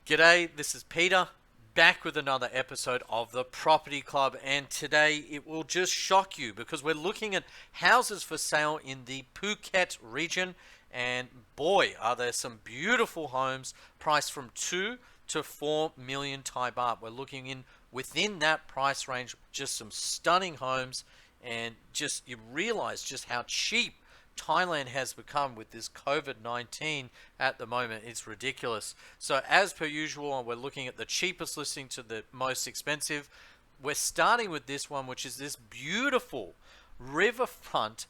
G'day, this is Peter, back with another episode of the Property Club, and today it will just shock you because we're looking at houses for sale in the Phuket region, and boy, are there some beautiful homes priced from 2 to 4 million Thai baht. We're looking in within that price range, just some stunning homes, and just you realize just how cheap Thailand has become with this COVID-19 at the moment. It's ridiculous. So as per usual, we're looking at the cheapest listing to the most expensive. We're starting with this one, which is this beautiful riverfront.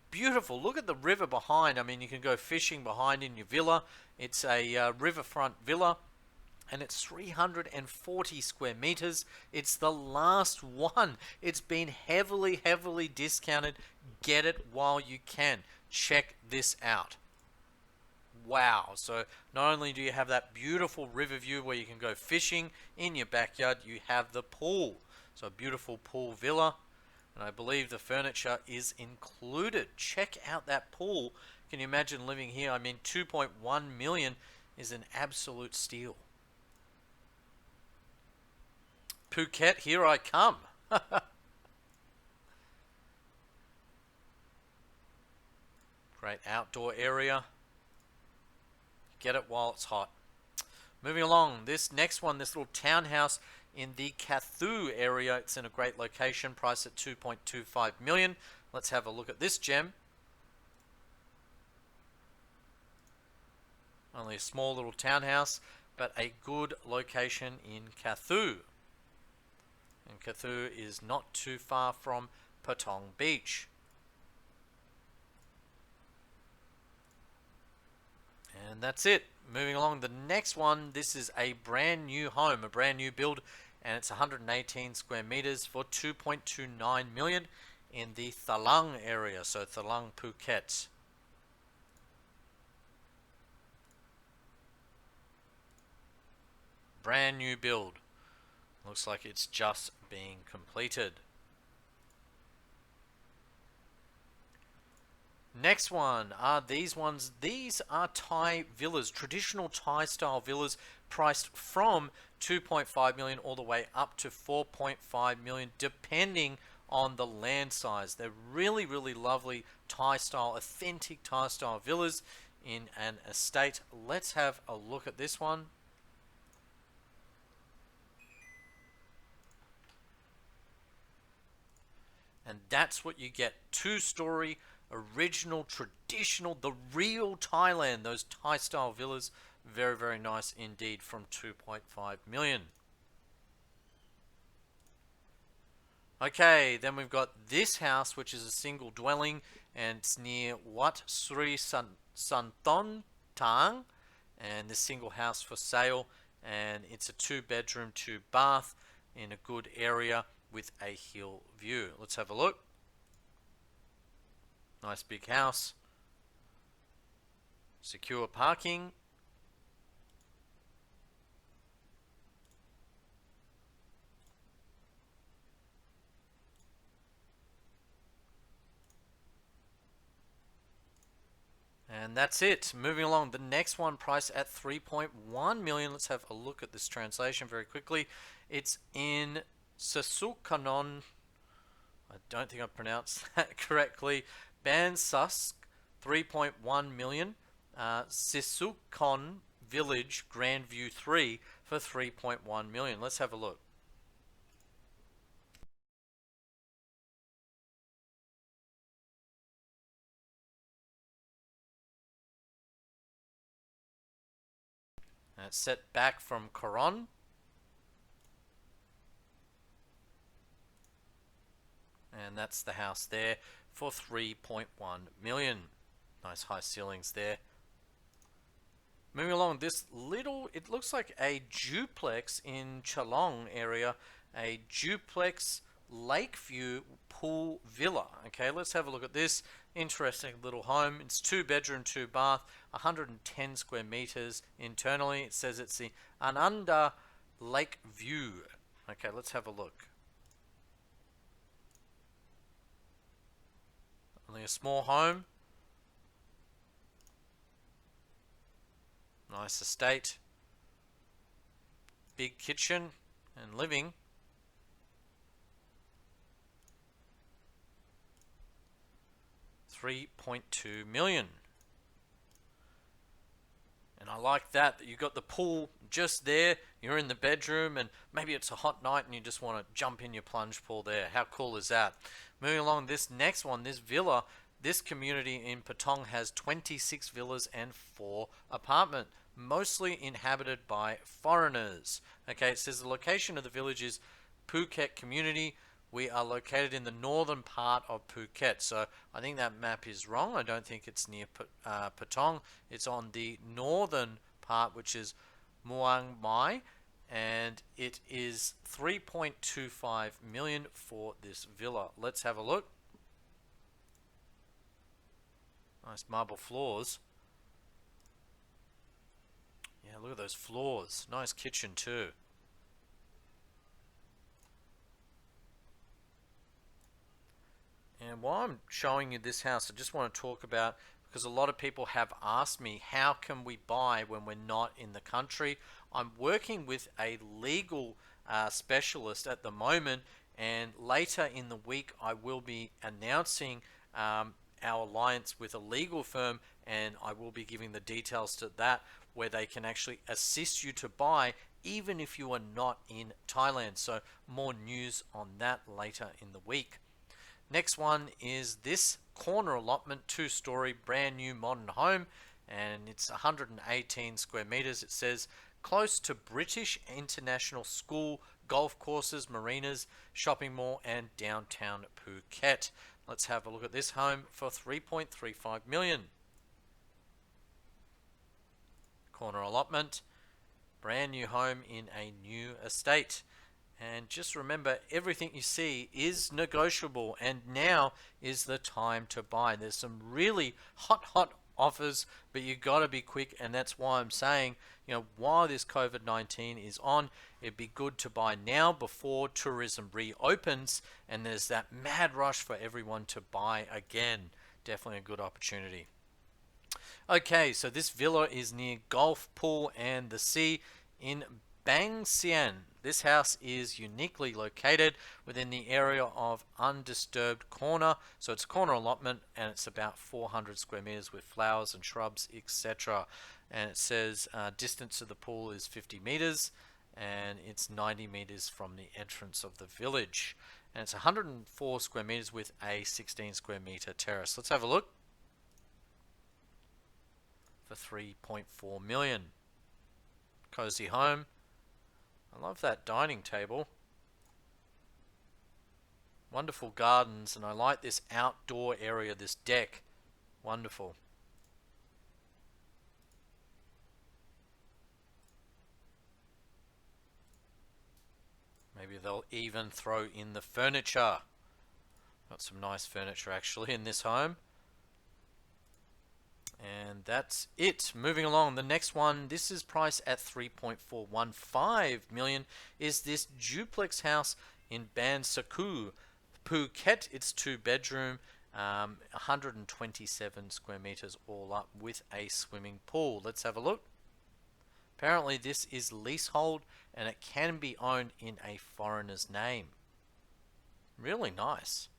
Beautiful. Look at the river behind. I mean, you can go fishing behind in your villa. It's a riverfront villa, and it's 340 square meters. It's the last one. It's been heavily discounted. Get it while you can. Check this out. Wow. So not only do you have that beautiful river view where you can go fishing in your backyard, you have the pool. So a beautiful pool villa, and I believe the furniture is included. Check out that pool. Can you imagine living here? I mean, 2.1 million is an absolute steal. Phuket, here I come. Great outdoor area. Get it while it's hot. Moving along, this next one, this little townhouse in the Kathu area. It's in a great location, priced at 2.25 million. Let's have a look at this gem. Only a small little townhouse, but a good location in Kathu. And Kathu is not too far from Patong Beach. And that's it. Moving along, the next one, this is a brand new home, a brand new build, and it's 118 square meters for 2.29 million in the Chalong area, so Chalong, Phuket. Brand new build. Looks like it's just being completed. Next one are these ones. These are Thai villas, traditional Thai style villas, priced from 2.5 million all the way up to 4.5 million, depending on the land size. They're really lovely Thai style, authentic Thai style villas in an estate. Let's have a look at this one. And that's what you get. 2-story, original, traditional, the real Thailand. Those Thai style villas. Very nice indeed, from 2.5 million. Okay, then we've got this house, which is a single dwelling, and it's near Wat Sri Santon Tang. And this single house for sale, and it's a 2-bedroom, 2-bath in a good area with a hill view. Let's have a look. Nice big house. Secure parking. And that's it. Moving along, the next one priced at 3.1 million. Let's have a look at this translation very quickly. It's in Sasukanon. I don't think I pronounced that correctly. Bansusk, 3.1 million. Sisukon Village, Grandview 3 for 3.1 million. Let's have a look. It's set back from Coron. And that's the house there for 3.1 million. Nice high ceilings there. Moving along, this little, it looks like a duplex in Chalong area, a duplex Lakeview pool villa. Okay, let's have a look at this interesting little home. It's 2-bedroom, 2-bath, 110 square meters internally. It says it's the Ananda Lakeview. Okay, let's have a look. Only a small home. Nice estate. big kitchen and living. $3.2 million. And I like that you got the pool just there. You're in the bedroom, and maybe it's a hot night and you just want to jump in your plunge pool there. How cool is that? Moving along, this next one, this villa, this community in Patong has 26 villas and 4 apartments, mostly inhabited by foreigners. Okay, it says the location of the village is Phuket community. We are located in the northern part of Phuket. So I think that map is wrong. I don't think it's near Patong. It's on the northern part, which is Muang Mai, and it is 3.25 million for this villa. Let's have a look. Nice marble floors. Yeah, look at those floors. Nice kitchen too. And while I'm showing you this house, I just want to talk about, because a lot of people have asked me, how can we buy when we're not in the country? I'm working with a legal specialist at the moment, and later in the week I will be announcing our alliance with a legal firm, and I will be giving the details to that, where they can actually assist you to buy even if you are not in Thailand. So more news on that later in the week. Next one is this corner allotment, 2-story brand new modern home, and it's 118 square meters. It says close to British International School, golf courses, marinas, shopping mall, and downtown Phuket. Let's have a look at this home for 3.35 million. Corner allotment, brand new home in a new estate. And just remember, everything you see is negotiable, and now is the time to buy. There's some really hot offers, but you got to be quick, and that's why I'm saying, while this COVID-19 is on, it'd be good to buy now before tourism reopens, and there's that mad rush for everyone to buy again. Definitely a good opportunity. Okay, so this villa is near golf pool and the sea in Bangtao. This house is uniquely located within the area of undisturbed corner. So it's a corner allotment, and it's about 400 square meters with flowers and shrubs, etc. And it says distance to the pool is 50 meters, and it's 90 meters from the entrance of the village. And it's 104 square meters with a 16 square meter terrace. Let's have a look. For 3.4 million. Cozy home. I love that dining table. Wonderful gardens, and I like this outdoor area, this deck. Wonderful. Maybe they'll even throw in the furniture. Got some nice furniture actually in this home. And that's it. Moving along, the next one, this is priced at 3.415 million, is this duplex house in Bangtao, Phuket. It's 2-bedroom, 127 square meters all up with a swimming pool. Let's have a look. Apparently this is leasehold, and it can be owned in a foreigner's name. Really nice.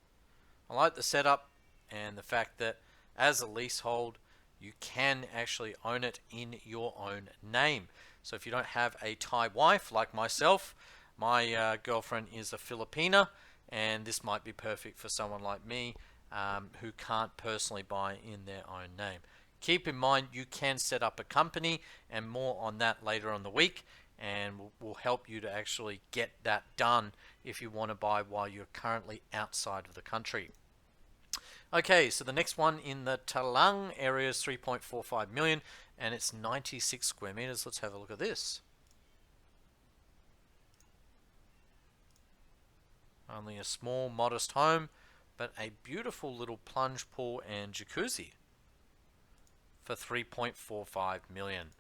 I like the setup and the fact that as a leasehold, you can actually own it in your own name. So if you don't have a Thai wife like myself, my girlfriend is a Filipina, and this might be perfect for someone like me who can't personally buy in their own name. Keep in mind, you can set up a company, and more on that later on the week, and we'll help you to actually get that done if you want to buy while you're currently outside of the country. Okay, so the next one in the Chalong area is 3.45 million, and it's 96 square meters. Let's have a look at this. Only a small, modest home, but a beautiful little plunge pool and jacuzzi for 3.45 million.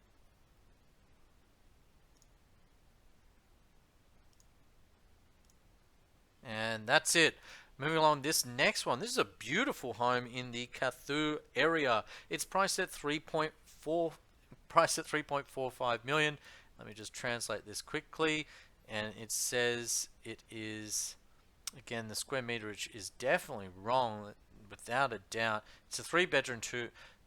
And that's it. Moving along, this next one. This is a beautiful home in the Kathu area. It's priced at 3.45 million. Let me just translate this quickly. And it says it is, again, the square meterage is definitely wrong, without a doubt. It's a 3-bedroom,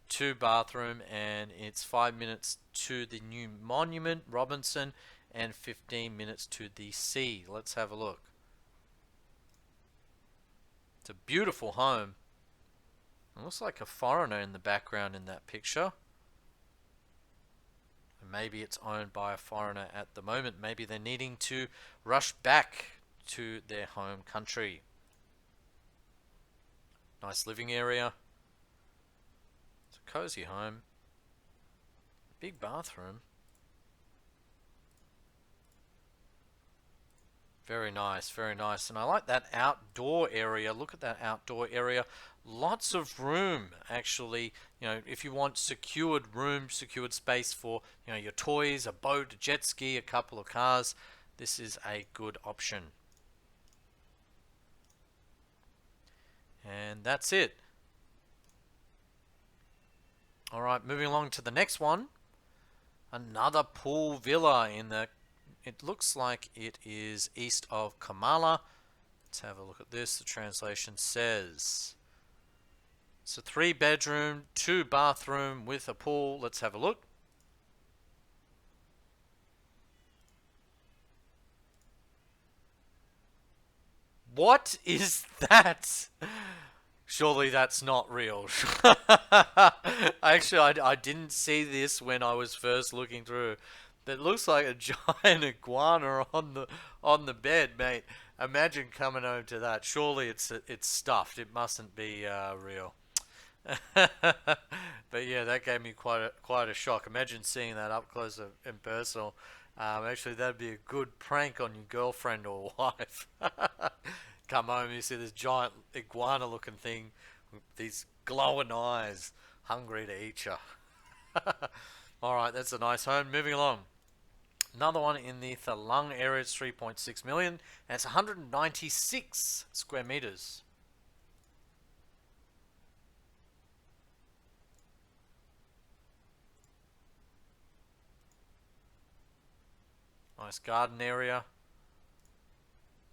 two bathroom, and it's 5 minutes to the new monument, Robinson, and 15 minutes to the sea. Let's have a look. It's a beautiful home. It looks like a foreigner in the background in that picture. And maybe it's owned by a foreigner at the moment. Maybe they're needing to rush back to their home country. Nice living area. It's a cozy home. Big bathroom. Very nice, very nice. And I like that outdoor area. Look at that outdoor area. Lots of room, actually. You know, if you want secured room, secured space for, you know, your toys, a boat, a jet ski, a couple of cars, this is a good option. And that's it. All right, moving along to the next one. Another pool villa in the, it looks like it is east of Kamala. Let's have a look at this. The translation says it's a 3-bedroom, 2-bathroom with a pool. Let's have a look. What is that? Surely that's not real. Actually, I didn't see this when I was first looking through. But it looks like a giant iguana on the bed, mate. Imagine coming home to that. Surely it's stuffed. It mustn't be real. But yeah, that gave me quite a shock. Imagine seeing that up close and personal. Actually, that'd be a good prank on your girlfriend or wife. Come home, you see this giant iguana-looking thing with these glowing eyes, hungry to eat you. All right, that's a nice home. Moving along. Another one in the Chalong area. It's 3.6 million, and it's 196 square meters. Nice garden area.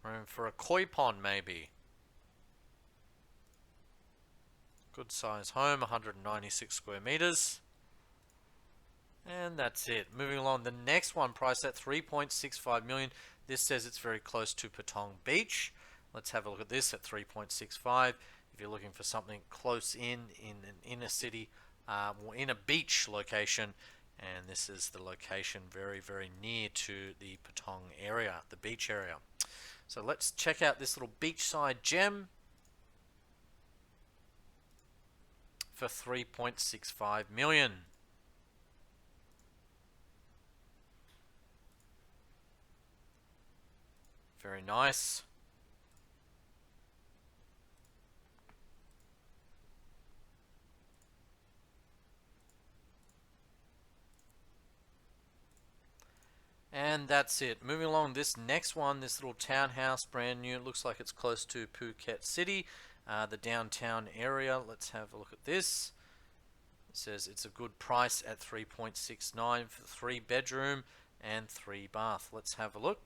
Room for a koi pond, maybe. Good size home, 196 square meters. And that's it. Moving along, the next one priced at 3.65 million. This says it's very close to Patong Beach. Let's have a look at this at 3.65. If you're looking for something close in an inner city, or in a beach location, and this is the location very, very near to the Patong area, the beach area. So let's check out this little beachside gem for 3.65 million. Very nice. And that's it. Moving along, this next one, this little townhouse, brand new. It looks like it's close to Phuket City, the downtown area. Let's have a look at this. It says it's a good price at 3.69 for 3-bedroom and 3-bath. Let's have a look.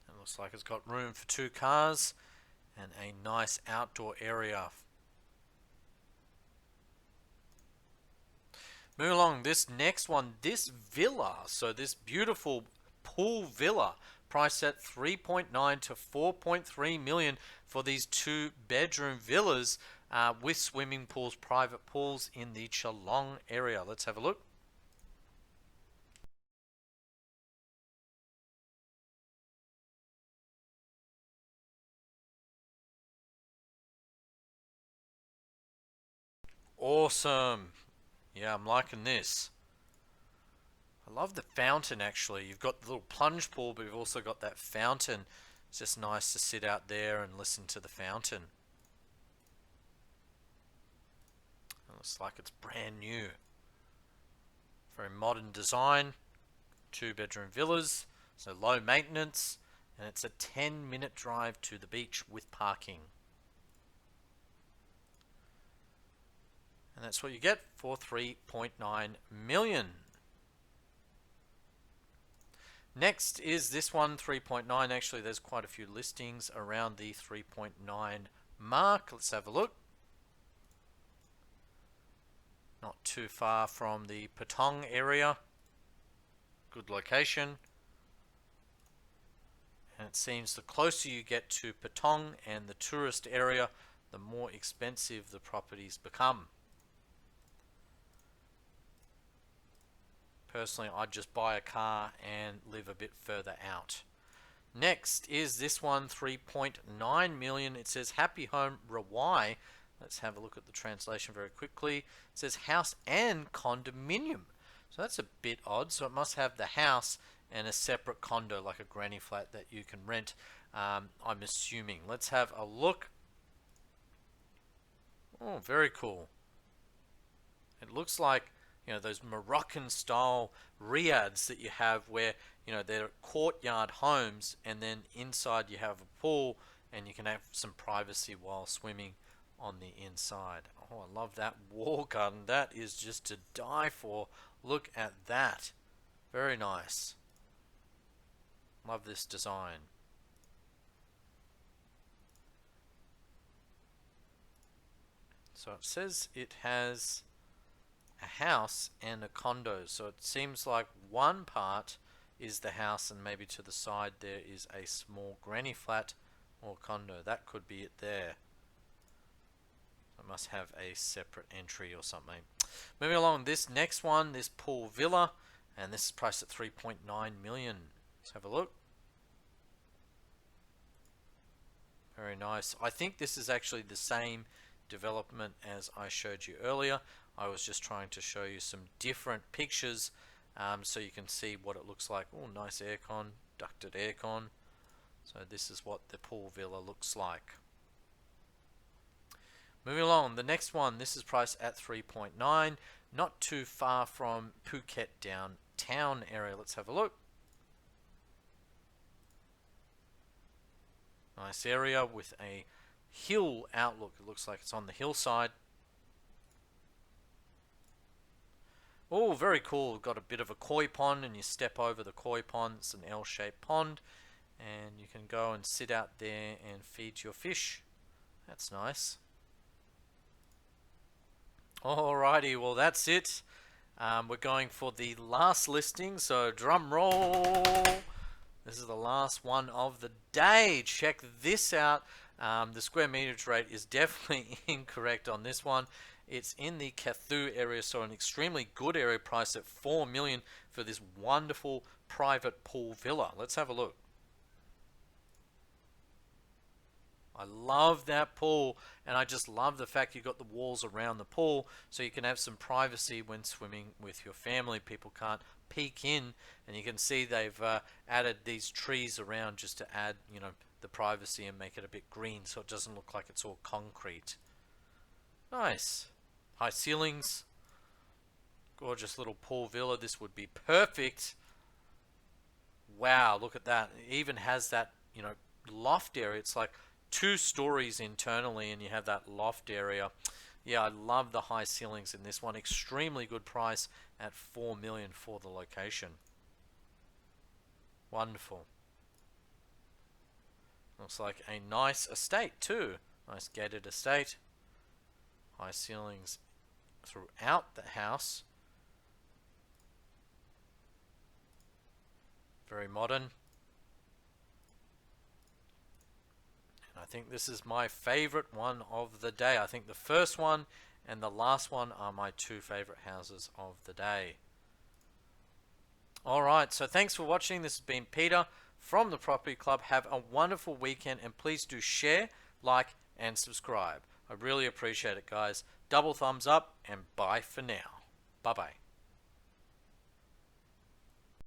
It looks like it's got room for 2 cars and a nice outdoor area. Moving along, this next one, this villa, so this beautiful pool villa, priced at 3.9 to 4.3 million for these 2-bedroom villas with swimming pools, private pools in the Chalong area. Let's have a look. Awesome. Yeah, I'm liking this. I love the fountain, actually. You've got the little plunge pool, but you've also got that fountain. It's just nice to sit out there and listen to the fountain. It looks like it's brand new. Very modern design. 2-bedroom villas, so low maintenance, and it's a 10-minute drive to the beach with parking. And that's what you get for 3.9 million. Next is this one, 3.9. Actually, there's quite a few listings around the 3.9 mark. Let's have a look. Not too far from the Patong area. Good location. And it seems the closer you get to Patong and the tourist area, the more expensive the properties become. Personally, I'd just buy a car and live a bit further out. Next is this one, 3.9 million. It says Happy Home Rawai. Let's have a look at the translation very quickly. It says house and condominium. So that's a bit odd. So it must have the house and a separate condo, like a granny flat that you can rent, I'm assuming. Let's have a look. Oh, very cool. It looks like, you know, those Moroccan style riads that you have where, you know, they're courtyard homes, and then inside you have a pool and you can have some privacy while swimming on the inside. Oh, I love that wall garden. That is just to die for. Look at that. Very nice. Love this design. So it says it has a house and a condo, so it seems like one part is the house and maybe to the side there is a small granny flat or condo. That could be it there. It must have a separate entry or something. Moving along, this next one, this pool villa, and this is priced at 3.9 million. Let's have a look. Very nice. I think this is actually the same development as I showed you earlier. I was just trying to show you some different pictures so you can see what it looks like. Oh, nice aircon, ducted aircon. So this is what the pool villa looks like. Moving along, the next one, this is priced at 3.9, not too far from Phuket downtown area. Let's have a look. Nice area with a hill outlook. It looks like it's on the hillside. Oh, very cool. Got a bit of a koi pond, and you step over the koi pond. It's an L-shaped pond, and you can go and sit out there and feed your fish. That's nice. Alrighty, well that's it. We're going for the last listing, so drum roll. This is the last one of the day. Check this out. The square meterage rate is definitely incorrect on this one. It's in the Kathu area, so an extremely good area, priced at 4 million for this wonderful private pool villa. Let's have a look. I love that pool, and I just love the fact you've got the walls around the pool so you can have some privacy when swimming with your family. People can't peek in, and you can see they've added these trees around just to add, you know, the privacy and make it a bit green so it doesn't look like it's all concrete. Nice. High ceilings. Gorgeous little pool villa. This would be perfect. Wow, look at that. It even has that, you know, loft area. It's like 2 stories internally, and you have that loft area. Yeah, I love the high ceilings in this one. Extremely good price at 4 million for the location. Wonderful. Looks like a nice estate too. Nice gated estate. High ceilings throughout the house. Very modern. I think this is my favorite one of the day. I think the first one and the last one are my 2 favorite houses of the day. Alright, so thanks for watching. This has been Peter from the Property Club. Have a wonderful weekend, and please do share, like, and subscribe. I really appreciate it, guys. Double thumbs up, and bye for now. Bye-bye.